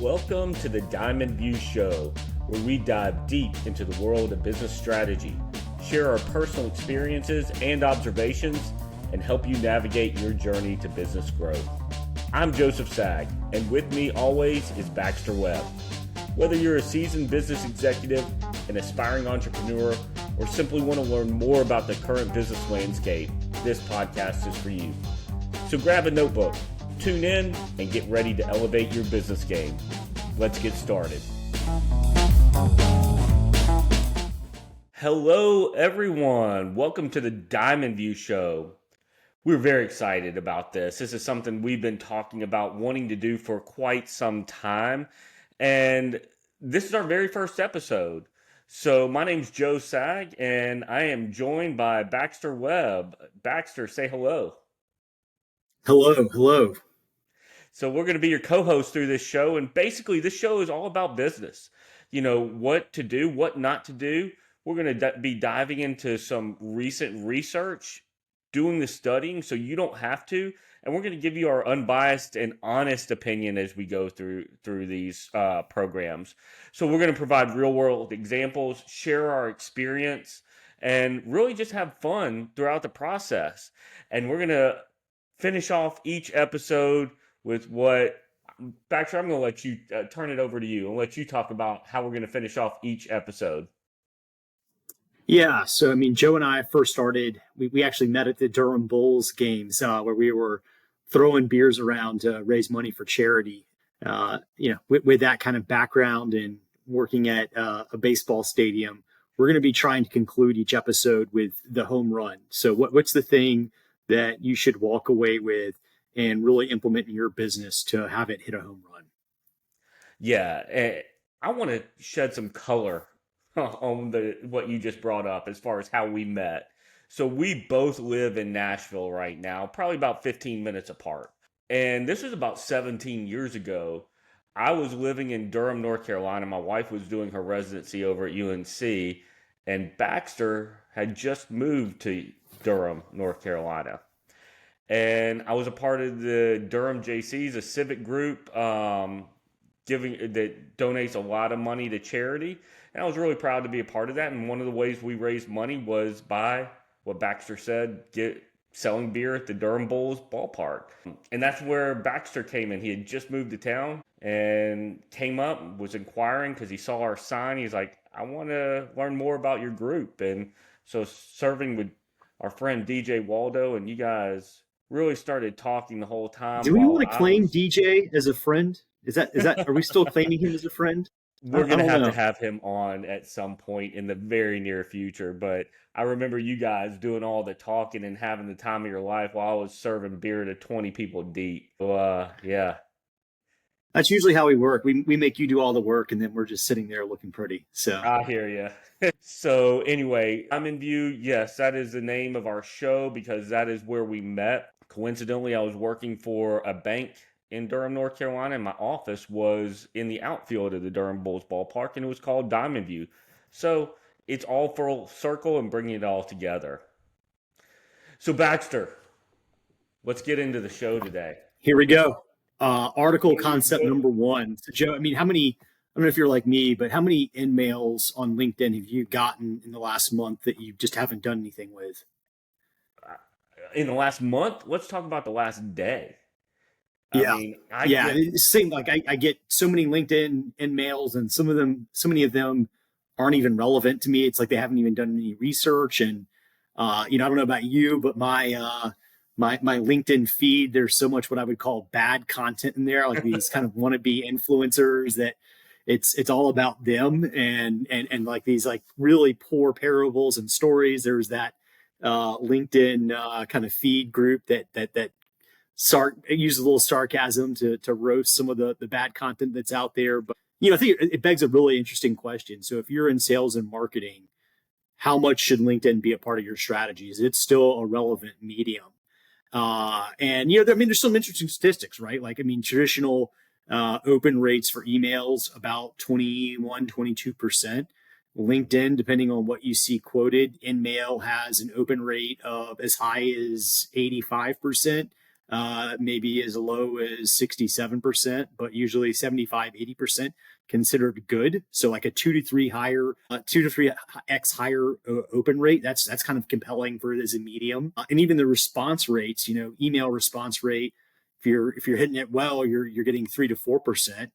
Welcome to the Diamond View Show, where we dive deep into the world of business strategy, share our personal experiences and observations, and help you navigate your journey to business growth. I'm Joseph Sag, and with me always is Baxter Webb. Whether you're a seasoned business executive, an aspiring entrepreneur, or simply want to learn more about the current business landscape, this podcast is for you. So grab a notebook, tune in, and get ready to elevate your business game. Let's get started. Hello, everyone. Welcome to the Diamond View Show. We're very excited about this. This is something we've been talking about wanting to do for quite some time. And this is our very first episode. So my name's Joe Sag, and I am joined by Baxter Webb. Baxter, say hello. Hello. So we're going to be your co-host through this show. And basically, this show is all about business. You know, what to do, what not to do. We're going to be diving into some recent research, doing the studying so you don't have to. And we're going to give you our unbiased and honest opinion as we go through these programs. So we're going to provide real world examples, share our experience, and really just have fun throughout the process. And we're going to finish off each episode with what, Baxter, I'm going to let you turn it over to you and let you talk about how we're going to finish off each episode. Yeah, so Joe and I first started, we actually met at the Durham Bulls games where we were throwing beers around to raise money for charity. With that kind of background and working at a baseball stadium, we're going to be trying to conclude each episode with the home run. So what's the thing that you should walk away with and really implement in your business to have it hit a home run? Yeah, I want to shed some color on what you just brought up as far as how we met. So we both live in Nashville right now, probably about 15 minutes apart. And this was about 17 years ago. I was living in Durham, North Carolina. My wife was doing her residency over at UNC, and Baxter had just moved to Durham, North Carolina. And I was a part of the Durham JCs, a civic group that donates a lot of money to charity. And I was really proud to be a part of that. And one of the ways we raised money was by what Baxter said, selling beer at the Durham Bulls ballpark. And that's where Baxter came in. He had just moved to town and came up, was inquiring because he saw our sign. He's like, I want to learn more about your group. And so serving with our friend DJ Waldo, and you guys really started talking the whole time. Do we want to claim DJ as a friend? Is that are we still claiming him as a friend? We're going to have him on at some point in the very near future. But I remember you guys doing all the talking and having the time of your life while I was serving beer to 20 people deep. So, yeah. That's usually how we work. We make you do all the work, and then we're just sitting there looking pretty. So I hear you. So anyway, Diamond View. Yes, that is the name of our show because that is where we met. Coincidentally, I was working for a bank in Durham, North Carolina, and my office was in the outfield of the Durham Bulls ballpark, and it was called Diamond View. So it's all full circle and bringing it all together. So Baxter, let's get into the show today. Here we go. Article concept number one. So Joe, how many, I don't know if you're like me, but how many in-mails on LinkedIn have you gotten in the last month that you just haven't done anything with? In the last month? Let's talk about the last day. I get so many LinkedIn in-mails, and so many of them aren't even relevant to me. It's like they haven't even done any research. And I don't know about you, but my LinkedIn feed, there's so much what I would call bad content in there, like these kind of wannabe influencers that it's all about them and like these like really poor parables and stories. There's that LinkedIn kind of feed group that uses a little sarcasm to roast some of the bad content that's out there. But I think it begs a really interesting question. So if you're in sales and marketing, how much should LinkedIn be a part of your strategies? It's still a relevant medium. There's some interesting statistics, right? Like, traditional open rates for emails, about 21, 22%. LinkedIn, depending on what you see quoted, InMail has an open rate of as high as 85%. maybe as low as 67%, but usually 75, 80% considered good. So like a 2 to 3x higher open rate. That's kind of compelling for it as a medium. And even the response rates, email response rate. If you're hitting it well, you're getting 3 to 4%.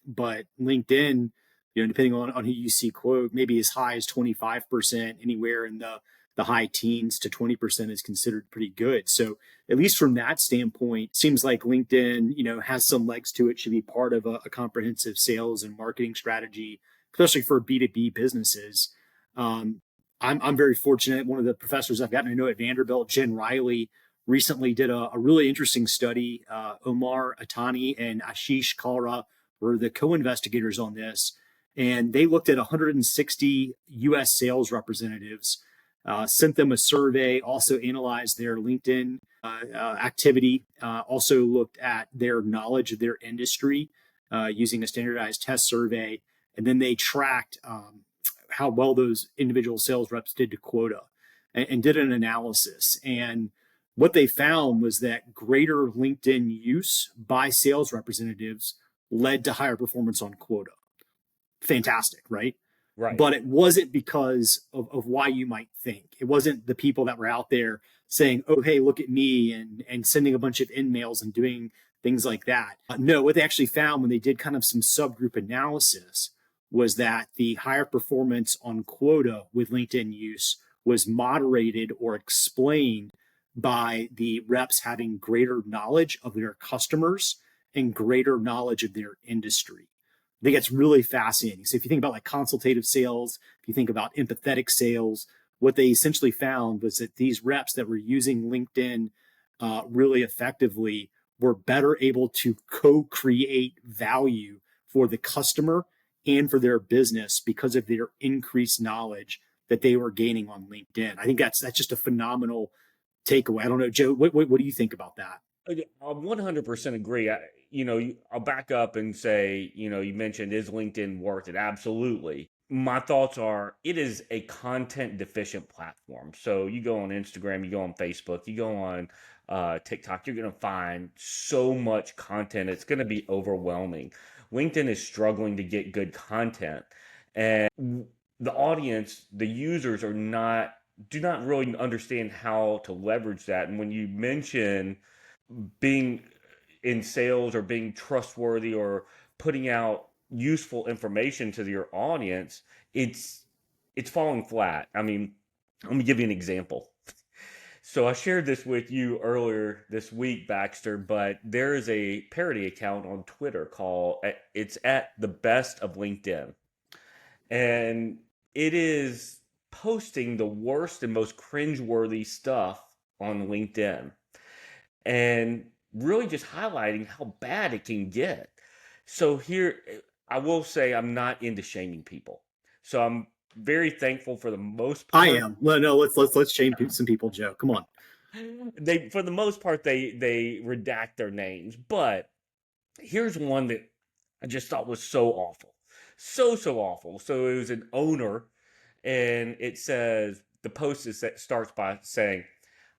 But LinkedIn, depending on who you see quote, maybe as high as 25%, anywhere in the high teens to 20% is considered pretty good. So at least from that standpoint, seems like LinkedIn, has some legs to it, should be part of a comprehensive sales and marketing strategy, especially for B2B businesses. I'm very fortunate. One of the professors I've gotten to know at Vanderbilt, Jen Riley, recently did a really interesting study. Omar Atani and Ashish Kalra were the co-investigators on this. And they looked at 160 US sales representatives, sent them a survey, also analyzed their LinkedIn activity, also looked at their knowledge of their industry using a standardized test survey. And then they tracked how well those individual sales reps did to quota and did an analysis. And what they found was that greater LinkedIn use by sales representatives led to higher performance on quota. Fantastic, right? Right. But it wasn't because of why you might think. It wasn't the people that were out there saying, oh, hey, look at me, and sending a bunch of in-mails and doing things like that. No, what they actually found when they did kind of some subgroup analysis was that the higher performance on quota with LinkedIn use was moderated or explained by the reps having greater knowledge of their customers and greater knowledge of their industry. I think it's really fascinating. So if you think about like consultative sales, if you think about empathetic sales, what they essentially found was that these reps that were using LinkedIn really effectively were better able to co-create value for the customer and for their business because of their increased knowledge that they were gaining on LinkedIn. I think that's just a phenomenal takeaway. I don't know, Joe, what do you think about that? I 100% agree. I'll back up and say, you mentioned, is LinkedIn worth it? Absolutely. My thoughts are it is a content deficient platform. So you go on Instagram, you go on Facebook, you go on TikTok, you're going to find so much content. It's going to be overwhelming. LinkedIn is struggling to get good content. And the audience, the users do not really understand how to leverage that. And when you mention being in sales or being trustworthy or putting out useful information to your audience, it's falling flat. I mean, let me give you an example. So I shared this with you earlier this week, Baxter, but there is a parody account on Twitter called it's at the best of LinkedIn. And it is posting the worst and most cringeworthy stuff on LinkedIn. And really just highlighting how bad it can get. So here, I will say I'm not into shaming people. So I'm very thankful for the most part. I am. Well, no, let's shame some people, Joe. Come on. For the most part, they redact their names. But here's one that I just thought was so awful. So awful. So it was an owner, and it says, the post starts by saying,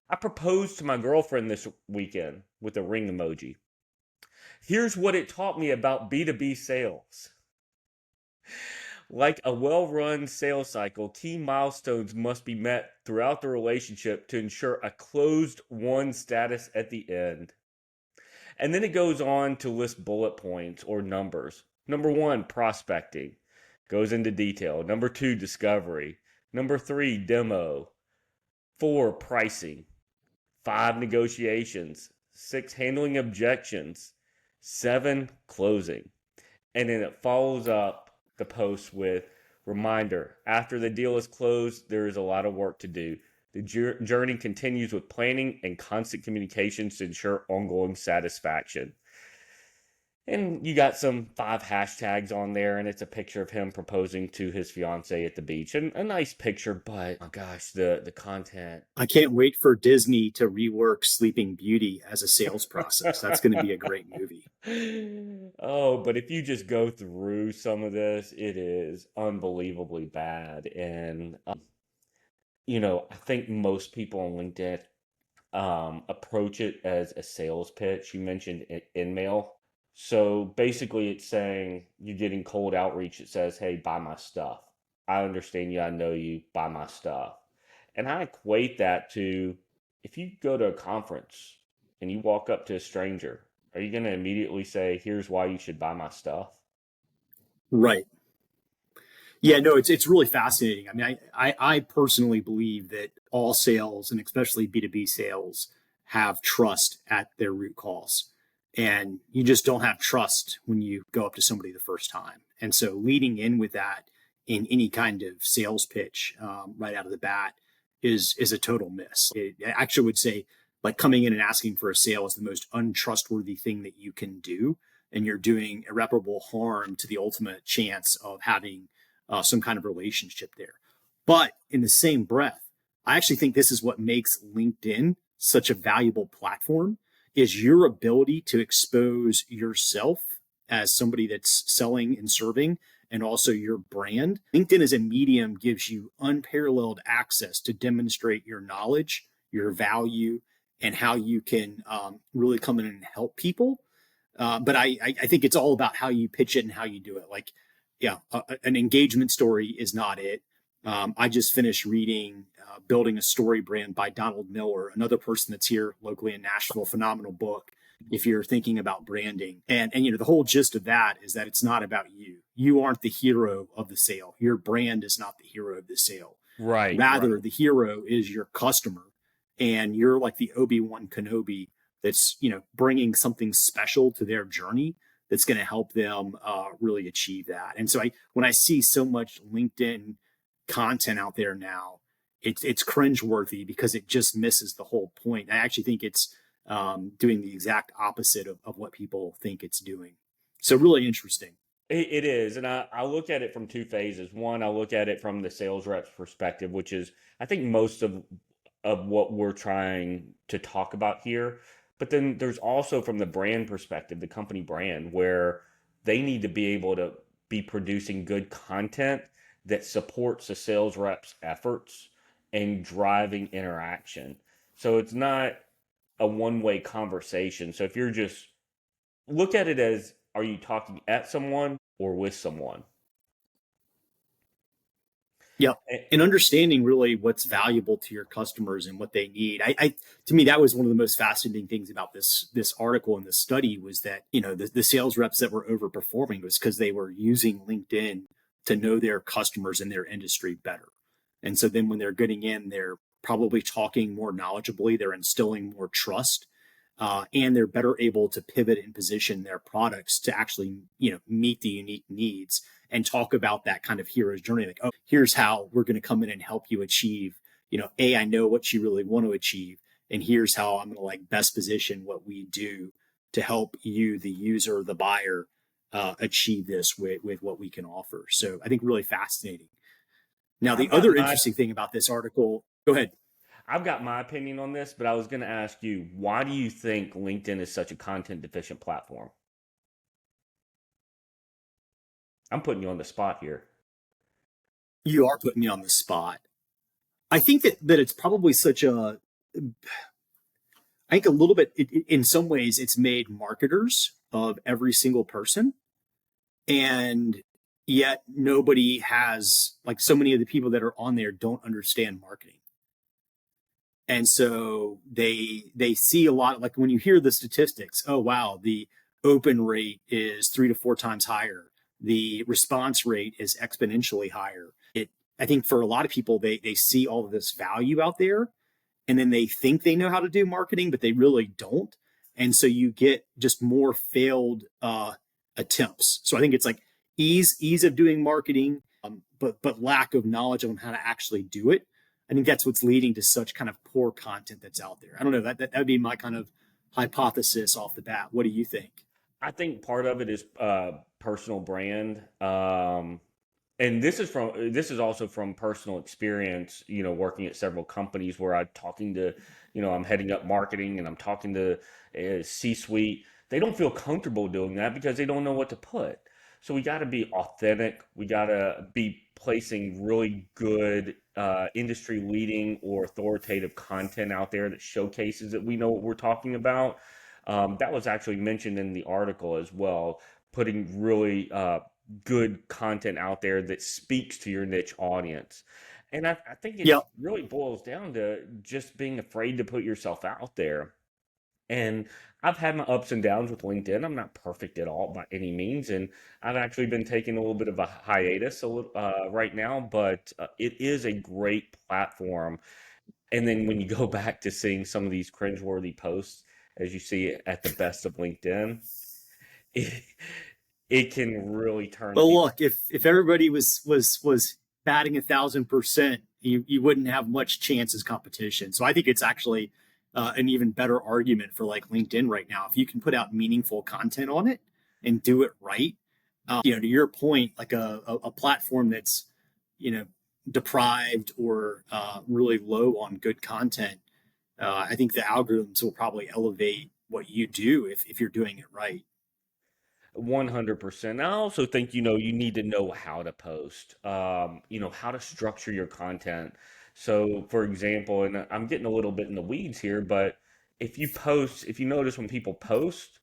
I proposed to my girlfriend this weekend with a ring emoji. Here's what it taught me about B2B sales. Like a well-run sales cycle, key milestones must be met throughout the relationship to ensure a closed-won status at the end. And then it goes on to list bullet points or numbers. Number 1, prospecting. Goes into detail. Number 2, discovery. Number 3, demo. 4, pricing. 5, negotiations. 6, handling objections. 7, closing. And then it follows up the post with, reminder, after the deal is closed, there is a lot of work to do. The journey continues with planning and constant communications to ensure ongoing satisfaction. And you got some 5 hashtags on there, and it's a picture of him proposing to his fiance at the beach. And a nice picture, but oh gosh, the content. I can't wait for Disney to rework Sleeping Beauty as a sales process. That's going to be a great movie. Oh, but if you just go through some of this, it is unbelievably bad. And, I think most people on LinkedIn approach it as a sales pitch. You mentioned InMail. So basically, it's saying you're getting cold outreach. It says, hey, buy my stuff. I understand you. I know you. Buy my stuff. And I equate that to if you go to a conference and you walk up to a stranger, are you going to immediately say, here's why you should buy my stuff? Right. Yeah, no, it's really fascinating. I mean, I personally believe that all sales, and especially B2B sales, have trust at their root cause. And you just don't have trust when you go up to somebody the first time. And so leading in with that in any kind of sales pitch right out of the bat is a total miss. I actually would say like coming in and asking for a sale is the most untrustworthy thing that you can do. And you're doing irreparable harm to the ultimate chance of having some kind of relationship there. But in the same breath, I actually think this is what makes LinkedIn such a valuable platform is your ability to expose yourself as somebody that's selling and serving and also your brand. LinkedIn as a medium gives you unparalleled access to demonstrate your knowledge, your value, and how you can really come in and help people. But I think it's all about how you pitch it and how you do it. Like, yeah, an engagement story is not it. I just finished reading Building a Story Brand by Donald Miller, another person that's here locally in Nashville, phenomenal book if you're thinking about branding. And the whole gist of that is that it's not about you. You aren't the hero of the sale. Your brand is not the hero of the sale. Right. Rather, the hero is your customer. And you're like the Obi-Wan Kenobi that's, bringing something special to their journey that's going to help them really achieve that. And so when I see so much LinkedIn content out there now, it's cringeworthy because it just misses the whole point. I actually think it's doing the exact opposite of what people think it's doing. So really interesting. It is. And I look at it from two phases. One, I look at it from the sales rep's perspective, which is, I think, most of what we're trying to talk about here. But then there's also from the brand perspective, the company brand, where they need to be able to be producing good content that supports the sales rep's efforts and driving interaction. So it's not a one-way conversation. So if you're just look at it as, are you talking at someone or with someone? Yeah. And understanding really what's valuable to your customers and what they need. To me, that was one of the most fascinating things about this article and this study was that, the sales reps that were overperforming was because they were using LinkedIn to know their customers in their industry better. And so then when they're getting in, they're probably talking more knowledgeably, they're instilling more trust, and they're better able to pivot and position their products to actually, meet the unique needs and talk about that kind of hero's journey. Like, oh, here's how we're going to come in and help you achieve, I know what you really want to achieve. And here's how I'm going to like best position what we do to help you, the user, the buyer, achieve this with what we can offer. So I think really fascinating. Now, the other interesting thing about this article, go ahead. I've got my opinion on this, but I was going to ask you, why do you think LinkedIn is such a content deficient platform? I'm putting you on the spot here. You are putting me on the spot. I think that it's probably I think a little bit, in some ways, it's made marketers of every single person. And yet nobody has, like so many of the people that are on there don't understand marketing. And so they see a lot, like when you hear the statistics, oh, wow, the open rate is 3 to 4 times higher. The response rate is exponentially higher. I think for a lot of people, they see all of this value out there and then they think they know how to do marketing, but they really don't. And so you get just more failed attempts. So I think it's like ease of doing marketing, but lack of knowledge on how to actually do it. I think that's what's leading to such kind of poor content that's out there. I don't know, that would be my kind of hypothesis off the bat. What do you think? I think part of it is personal brand. And this is also from personal experience, working at several companies where I'm heading up marketing and I'm talking to C-suite. They don't feel comfortable doing that because they don't know what to put. So we got to be authentic. We got to be placing really good industry leading or authoritative content out there that showcases that we know what we're talking about. That was actually mentioned in the article as well, putting really good content out there that speaks to your niche audience. And I think it Yep. really boils down to just being afraid to put yourself out there. And I've had my ups and downs with LinkedIn. I'm not perfect at all by any means, and I've actually been taking a little bit of a hiatus right now. But it is a great platform. And then when you go back to seeing some of these cringeworthy posts, as you see it at the best of LinkedIn, it, it can really turn Well, people. look, if everybody was batting 1,000%, you wouldn't have much chance as competition. So I think it's actually an even better argument for like LinkedIn right now. If you can put out meaningful content on it and do it right, to your point, like a platform that's you know deprived or really low on good content, I think the algorithms will probably elevate what you do if you're doing it right. 100%. I also think, you need to know how to post, how to structure your content. So, for example, and I'm getting a little bit in the weeds here, but if you notice when people post,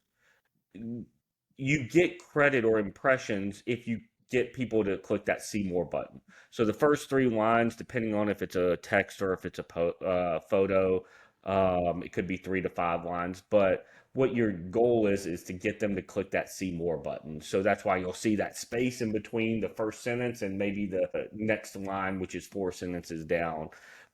you get credit or impressions if you get people to click that see more button. So the first three lines, depending on if it's a text or if it's a photo, it could be 3 to 5 lines. But what your goal is to get them to click that see more button. So that's why you'll see that space in between the first sentence and maybe the next line, which is 4 sentences down.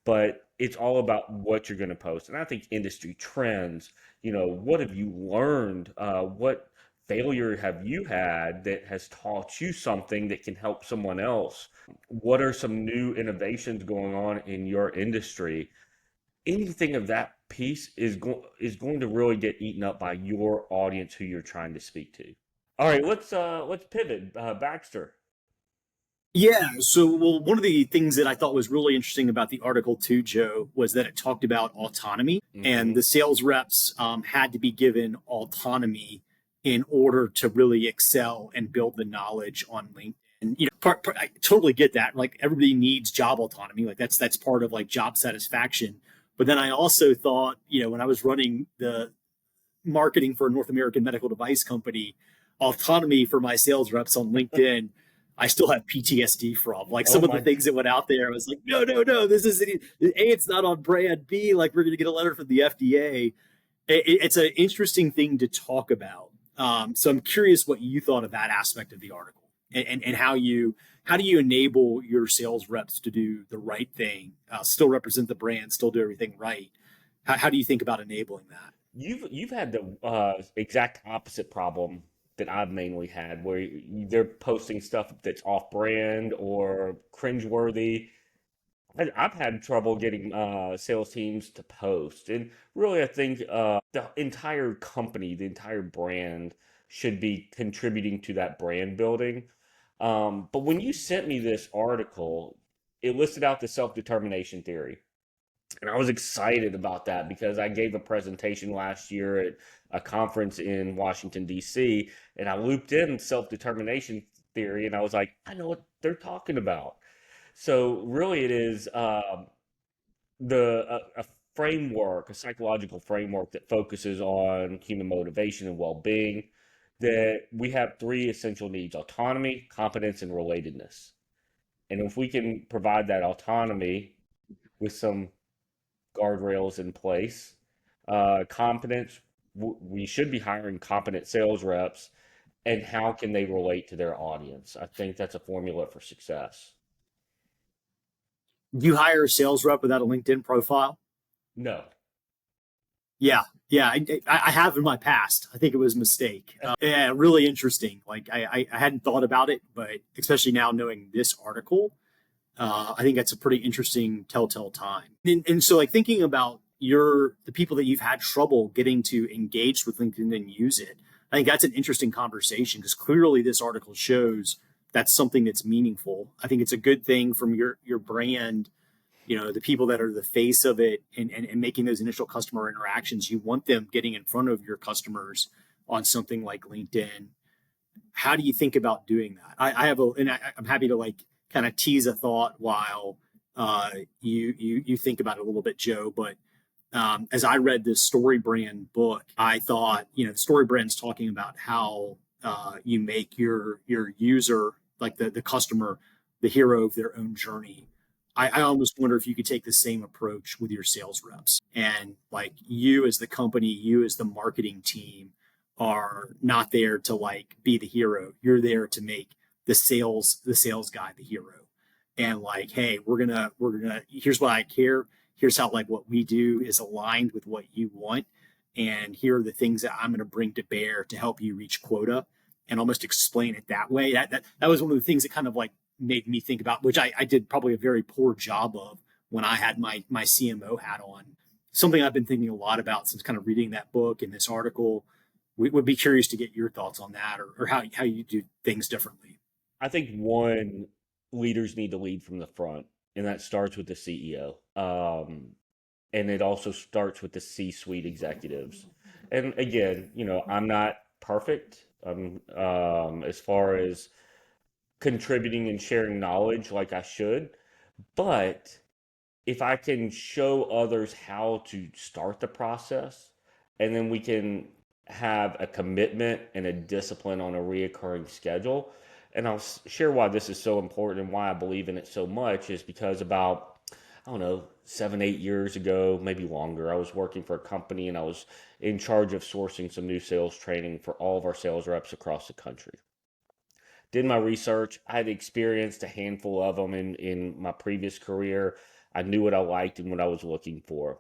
But it's all about what you're going to post. And I think industry trends, what have you learned? What failure have you had that has taught you something that can help someone else? What are some new innovations going on in your industry? Anything of that piece is going to really get eaten up by your audience who you're trying to speak to. All right, let's pivot. Baxter. Yeah. So, well, one of the things that I thought was really interesting about the article too, Joe, was that it talked about autonomy, and Hmm. the sales reps had to be given autonomy in order to really excel and build the knowledge on LinkedIn. I totally get that. Like everybody needs job autonomy. Like that's part of like job satisfaction. But then I also thought, when I was running the marketing for a North American medical device company, autonomy for my sales reps on LinkedIn, I still have PTSD from. Like Oh some of the my. things that went out there, I was like, no, no, no, this isn't. A, it's not on brand. B, like we're going to get a letter from the FDA. It's an interesting thing to talk about. So I'm curious what you thought of that aspect of the article, and how do you enable your sales reps to do the right thing, still represent the brand, still do everything right. How do you think about enabling that? You've had the exact opposite problem that I've mainly had, where they're posting stuff that's off-brand or cringeworthy. I've had trouble getting sales teams to post, and really, I think the entire company, the entire brand, should be contributing to that brand building. But when you sent me this article, it listed out the self-determination theory. And I was excited about that because I gave a presentation last year at a conference in Washington, D.C., and I looped in self determination theory, and I was like, I know what they're talking about. So, really, it is a framework, a psychological framework that focuses on human motivation and well being. That we have three essential needs: autonomy, competence, and relatedness. And if we can provide that autonomy with some guardrails in place. Competence, we should be hiring competent sales reps. And how can they relate to their audience? I think that's a formula for success. Do you hire a sales rep without a LinkedIn profile? No. Yeah, yeah, I have in my past. I think it was a mistake. Yeah, really interesting. Like I hadn't thought about it, but especially now knowing this article, I think that's a pretty interesting telltale time. And so, like thinking about the people that you've had trouble getting to engage with LinkedIn and use it, I think that's an interesting conversation because clearly this article shows that's something that's meaningful. I think it's a good thing from your brand, the people that are the face of it, and making those initial customer interactions. You want them getting in front of your customers on something like LinkedIn. how do you think about doing that? I have I'm happy to like kind of tease a thought while you think about it a little bit, Joe. But as I read this Story Brand book, I thought, Story Brand's talking about how you make your user, like the customer, the hero of their own journey. I almost wonder if you could take the same approach with your sales reps, and like you as the company, you as the marketing team are not there to like be the hero. You're there to make the sales guy the hero. And like, hey, we're gonna here's what I care. Here's how like what we do is aligned with what you want. And here are the things that I'm gonna bring to bear to help you reach quota, and almost explain it that way. That was one of the things that kind of like made me think about, which I did probably a very poor job of when I had my CMO hat on. Something I've been thinking a lot about since kind of reading that book and this article. We would be curious to get your thoughts on that, or how you do things differently. I think one, leaders need to lead from the front, and that starts with the CEO. And it also starts with the C-suite executives. And again, I'm not perfect as far as contributing and sharing knowledge like I should, but if I can show others how to start the process, and then we can have a commitment and a discipline on a reoccurring schedule. And I'll share why this is so important and why I believe in it so much is because about, I don't know, 7, 8 years ago, maybe longer, I was working for a company and I was in charge of sourcing some new sales training for all of our sales reps across the country. Did my research. I had experienced a handful of them in my previous career. I knew what I liked and what I was looking for.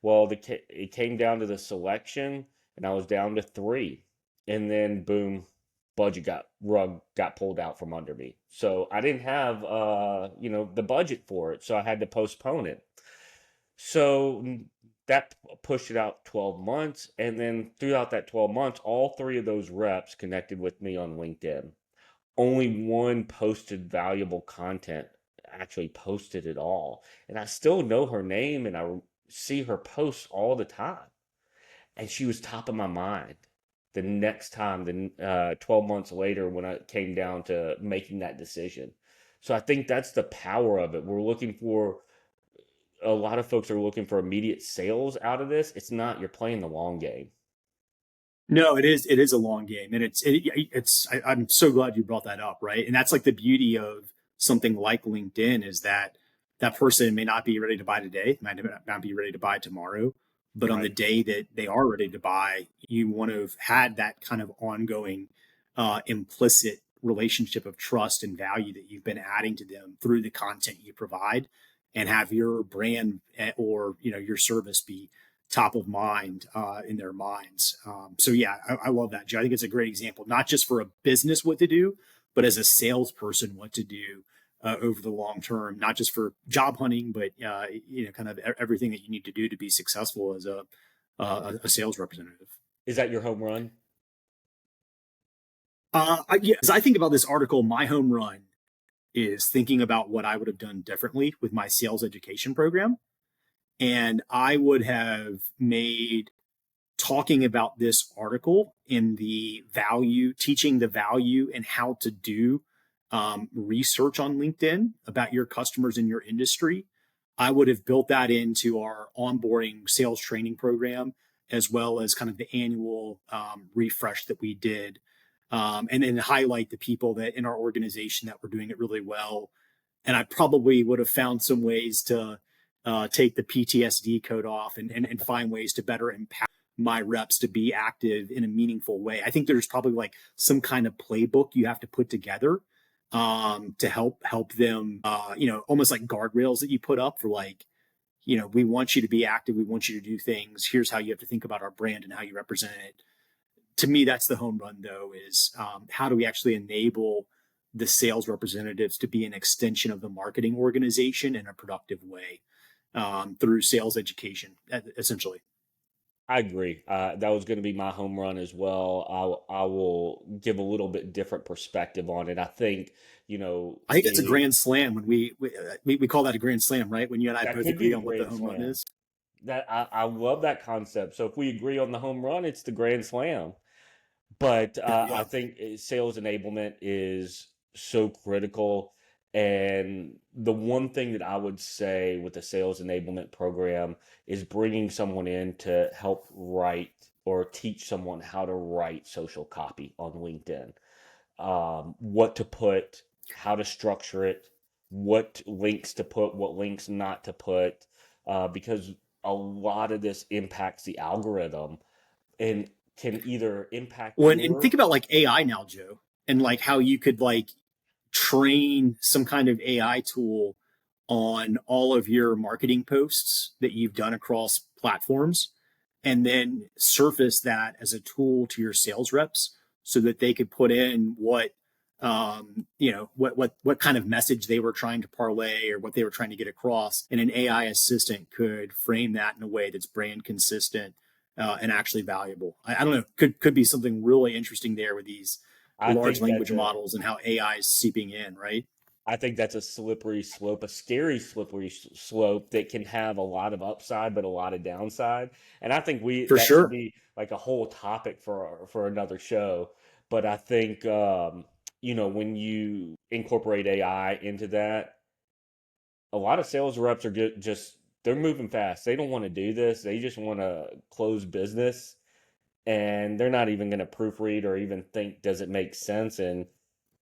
Well, it came down to the selection, and I was down to three. And then, boom, rug got pulled out from under me. So I didn't have, the budget for it. So I had to postpone it. So that pushed it out 12 months. And then throughout that 12 months, all three of those reps connected with me on LinkedIn. Only one posted valuable content, actually posted it all. And I still know her name and I see her posts all the time. And she was top of my mind the next time, 12 months later, when I came down to making that decision. So I think that's the power of it. A lot of folks are looking for immediate sales out of this. It's not, you're playing the long game. No, it is. It is a long game, and I'm so glad you brought that up, right? And that's like the beauty of something like LinkedIn is that that person may not be ready to buy today, might not be ready to buy tomorrow, but on the day that they are ready to buy, you want to have had that kind of ongoing, implicit relationship of trust and value that you've been adding to them through the content you provide, and have your brand or your service be top of mind in their minds. So yeah, I love that, Joe. I think it's a great example, not just for a business what to do, but as a salesperson what to do over the long term, not just for job hunting, but kind of everything that you need to do to be successful as a sales representative. Is that your home run? As I think about this article, my home run is thinking about what I would have done differently with my sales education program. And I would have made talking about this article in the value, teaching the value and how to do research on LinkedIn about your customers in your industry. I would have built that into our onboarding sales training program, as well as kind of the annual refresh that we did. And then highlight the people that in our organization that were doing it really well. And I probably would have found some ways to take the PTSD code off and find ways to better empower my reps to be active in a meaningful way. I think there's probably like some kind of playbook you have to put together to help them, almost like guardrails that you put up for like, we want you to be active. We want you to do things. Here's how you have to think about our brand and how you represent it. To me, that's the home run, though, is how do we actually enable the sales representatives to be an extension of the marketing organization in a productive way through sales education, essentially. I agree. That was going to be my home run as well. I will give a little bit different perspective on it. I think, I think it's a grand slam when we call that a grand slam, right? When you and I both agree on what the home run is. That I love that concept. So if we agree on the home run, it's the grand slam. But I think sales enablement is so critical. And the one thing that I would say with the sales enablement program is bringing someone in to help write or teach someone how to write social copy on LinkedIn, what to put, how to structure it, what links to put, what links not to put, because a lot of this impacts the algorithm and can either impact and think about like AI now, Joe, and like how you could like train some kind of AI tool on all of your marketing posts that you've done across platforms, and then surface that as a tool to your sales reps so that they could put in what what kind of message they were trying to parlay or what they were trying to get across, and an AI assistant could frame that in a way that's brand consistent and actually valuable. I don't know, could be something really interesting there with these large language models and how AI is seeping in, right? I think that's a slippery slope, a scary slippery slope that can have a lot of upside but a lot of downside. And I think should be like a whole topic for another show. But I think when you incorporate AI into that, a lot of sales reps are just they're moving fast. They don't want to do this. They just want to close business, and they're not even going to proofread or even think, does it make sense? And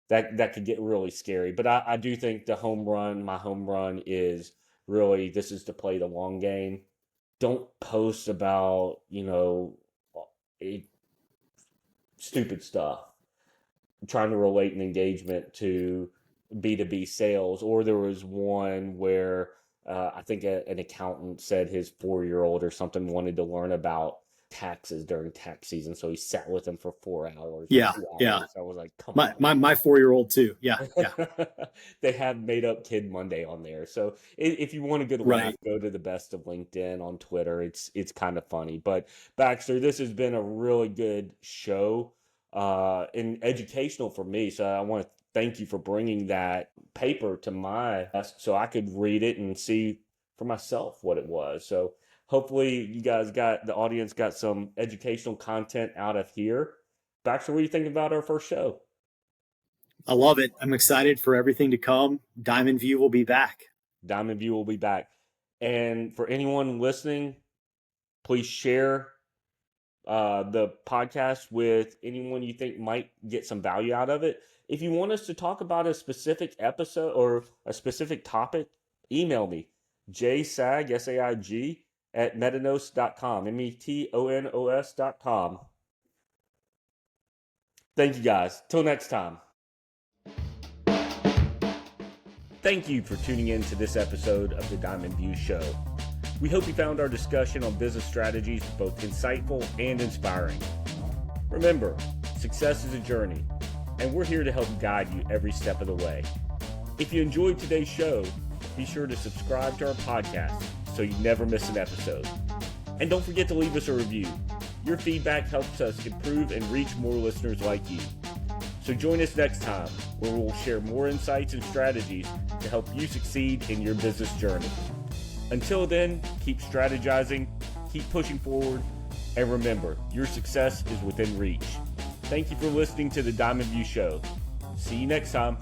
that could get really scary. But I do think my home run is really, this is to play the long game. Don't post about, stupid stuff, trying to relate an engagement to B2B sales. Or there was one where I think an accountant said his 4-year-old or something wanted to learn about taxes during tax season, so he sat with him for 4 hours. Yeah. I was like, come on. My 4-year-old too. Yeah. They have Made Up Kid Monday on there, so if you want a good laugh, go to the Best of LinkedIn on Twitter. It's kind of funny. But Baxter, this has been a really good show and educational for me, so I want to thank you for bringing that paper to my desk so I could read it and see for myself what it was. So hopefully the audience got some educational content out of here. Baxter, what do you think about our first show? I love it. I'm excited for everything to come. Diamond View will be back. And for anyone listening, please share the podcast with anyone you think might get some value out of it. If you want us to talk about a specific episode or a specific topic, email me, JSAG, SAIG, at metanos.com, metonos.com. Thank you, guys. Till next time. Thank you for tuning in to this episode of the Diamond View Show. We hope you found our discussion on business strategies both insightful and inspiring. Remember, success is a journey, and we're here to help guide you every step of the way. If you enjoyed today's show, be sure to subscribe to our podcast so you never miss an episode. And don't forget to leave us a review. Your feedback helps us improve and reach more listeners like you. So join us next time, where we'll share more insights and strategies to help you succeed in your business journey. Until then, keep strategizing, keep pushing forward, and remember, your success is within reach. Thank you for listening to the Diamond View Show. See you next time.